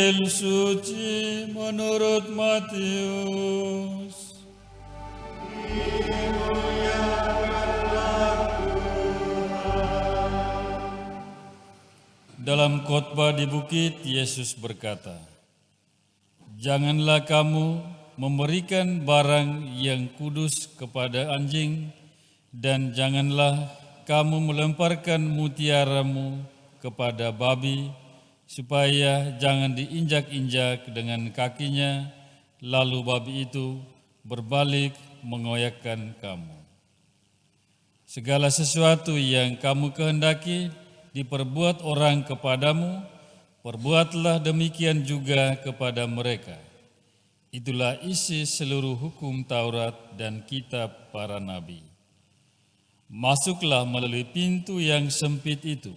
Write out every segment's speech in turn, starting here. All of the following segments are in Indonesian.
Injil suci menurut Matius. Dalam khotbah di bukit, Yesus berkata, "Janganlah kamu memberikan barang yang kudus kepada anjing, dan janganlah kamu melemparkan mutiaramu kepada babi, supaya jangan diinjak-injak dengan kakinya, lalu babi itu berbalik mengoyakkan kamu. Segala sesuatu yang kamu kehendaki diperbuat orang kepadamu, perbuatlah demikian juga kepada mereka. Itulah isi seluruh hukum Taurat dan kitab para nabi. Masuklah melalui pintu yang sempit itu,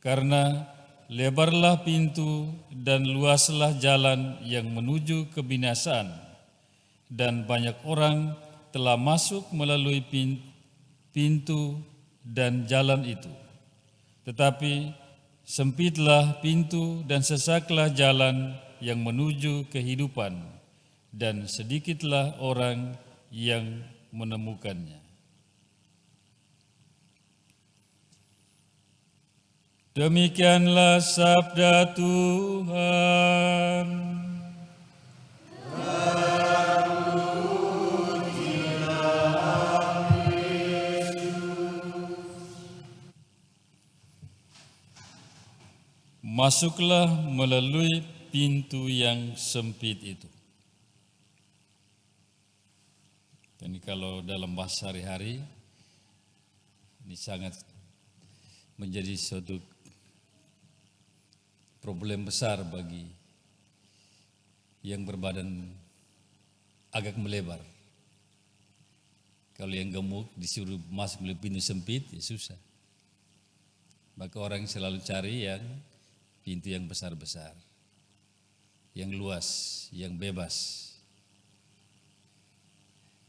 karena lebarlah pintu dan luaslah jalan yang menuju kebinasaan, dan banyak orang telah masuk melalui pintu dan jalan itu. Tetapi sempitlah pintu dan sesaklah jalan yang menuju kehidupan, dan sedikitlah orang yang menemukannya." Demikianlah sabda Tuhan. Masuklah melalui pintu yang sempit itu. Ini kalau dalam bahasa sehari-hari, ini sangat menjadi suatu problem besar bagi yang berbadan agak melebar. Kalau yang gemuk disuruh masuk melalui pintu sempit, ya susah. Maka orang selalu cari yang pintu yang besar-besar, yang luas, yang bebas.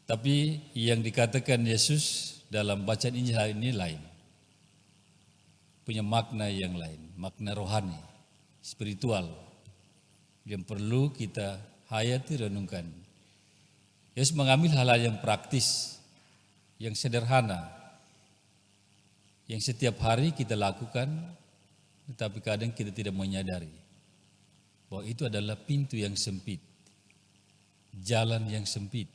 Tapi yang dikatakan Yesus dalam bacaan Injil hari ini lain. Punya makna yang lain, makna rohani, spiritual, yang perlu kita hayati, renungkan. Yesus mengambil hal-hal yang praktis, yang sederhana, yang setiap hari kita lakukan, tetapi kadang kita tidak menyadari bahwa itu adalah pintu yang sempit, jalan yang sempit.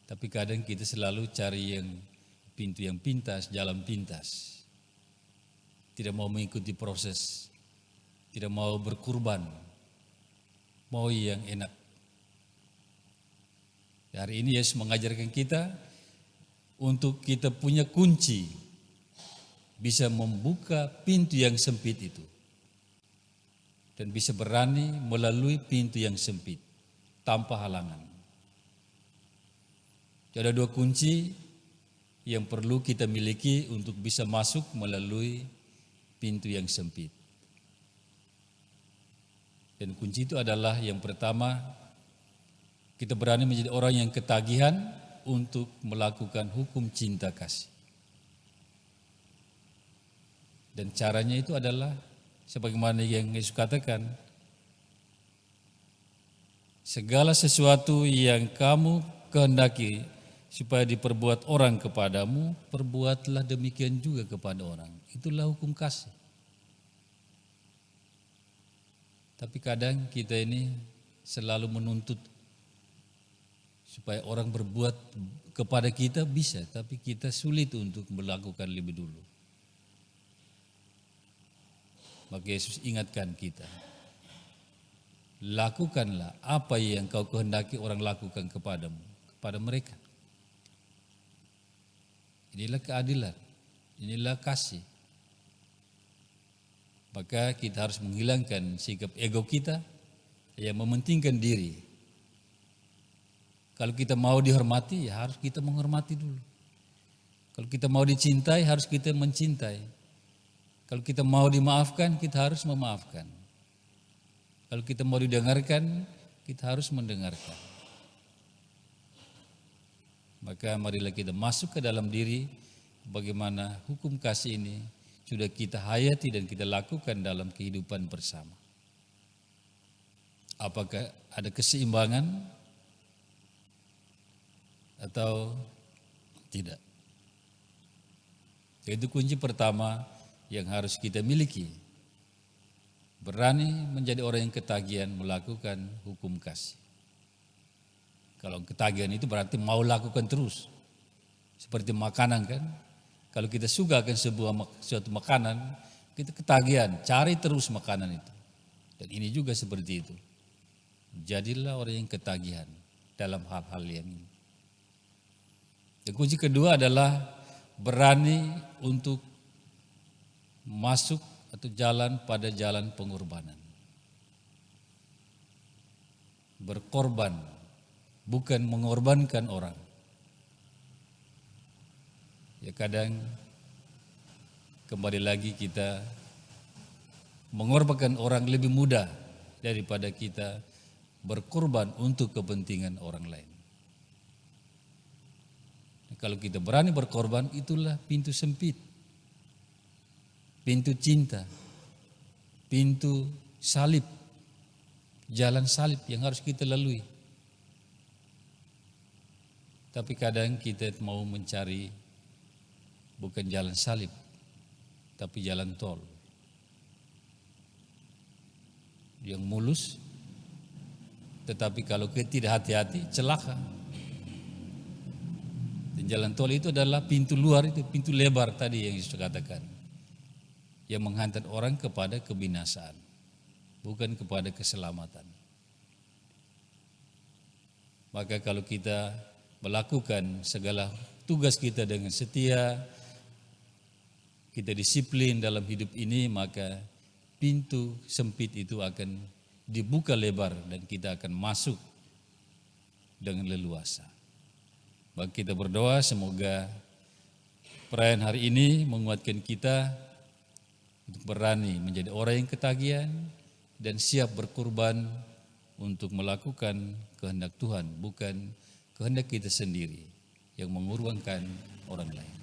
Tapi kadang kita selalu cari yang pintu yang pintas, jalan pintas. Tidak mau mengikuti proses, tidak mau berkurban, mau yang enak. Hari ini Yesus mengajarkan kita untuk kita punya kunci, bisa membuka pintu yang sempit itu, dan bisa berani melalui pintu yang sempit tanpa halangan. Ada dua kunci yang perlu kita miliki untuk bisa masuk melalui pintu yang sempit. Dan kunci itu adalah yang pertama, kita berani menjadi orang yang ketagihan untuk melakukan hukum cinta kasih. Dan caranya itu adalah sebagaimana yang Yesus katakan, segala sesuatu yang kamu kehendaki supaya diperbuat orang kepadamu, perbuatlah demikian juga kepada orang. Itulah hukum kasih. Tapi kadang kita ini selalu menuntut supaya orang berbuat kepada kita bisa, tapi kita sulit untuk melakukan lebih dulu. Maka Yesus ingatkan kita, lakukanlah apa yang kau kehendaki orang lakukan kepadamu, kepada mereka. Inilah keadilan, inilah kasih. Maka kita harus menghilangkan sikap ego kita yang mementingkan diri. Kalau kita mau dihormati, ya harus kita menghormati dulu. Kalau kita mau dicintai, harus kita mencintai. Kalau kita mau dimaafkan, kita harus memaafkan. Kalau kita mau didengarkan, kita harus mendengarkan. Maka marilah kita masuk ke dalam diri bagaimana hukum kasih ini sudah kita hayati dan kita lakukan dalam kehidupan bersama. Apakah ada keseimbangan atau tidak? Itu kunci pertama yang harus kita miliki. Berani menjadi orang yang ketagihan melakukan hukum kasih. Kalau ketagihan itu berarti mau lakukan terus. Seperti makanan kan. Kalau kita suka akan suatu makanan, kita ketagihan, cari terus makanan itu. Dan ini juga seperti itu. Jadilah orang yang ketagihan dalam hal-hal yang ini. Dan kunci kedua adalah berani untuk masuk atau jalan pada jalan pengorbanan. Berkorban, bukan mengorbankan orang. Ya kadang kembali lagi kita mengorbankan orang lebih mudah daripada kita berkorban untuk kepentingan orang lain. Kalau kita berani berkorban, itulah pintu sempit, pintu cinta, pintu salib, jalan salib yang harus kita lalui. Tapi kadang kita mau mencari bukan jalan salib, tapi jalan tol yang mulus, tetapi kalau kita tidak hati-hati celaka. Dan jalan tol itu adalah pintu luar, itu pintu lebar tadi yang Yesus katakan, yang menghantar orang kepada kebinasaan, bukan kepada keselamatan. Maka kalau kita melakukan segala tugas kita dengan setia, kita disiplin dalam hidup ini, maka pintu sempit itu akan dibuka lebar dan kita akan masuk dengan leluasa. Maka kita berdoa semoga perayaan hari ini menguatkan kita untuk berani menjadi orang yang ketagihan dan siap berkorban untuk melakukan kehendak Tuhan, bukan kehendak kita sendiri yang mengorbankan orang lain.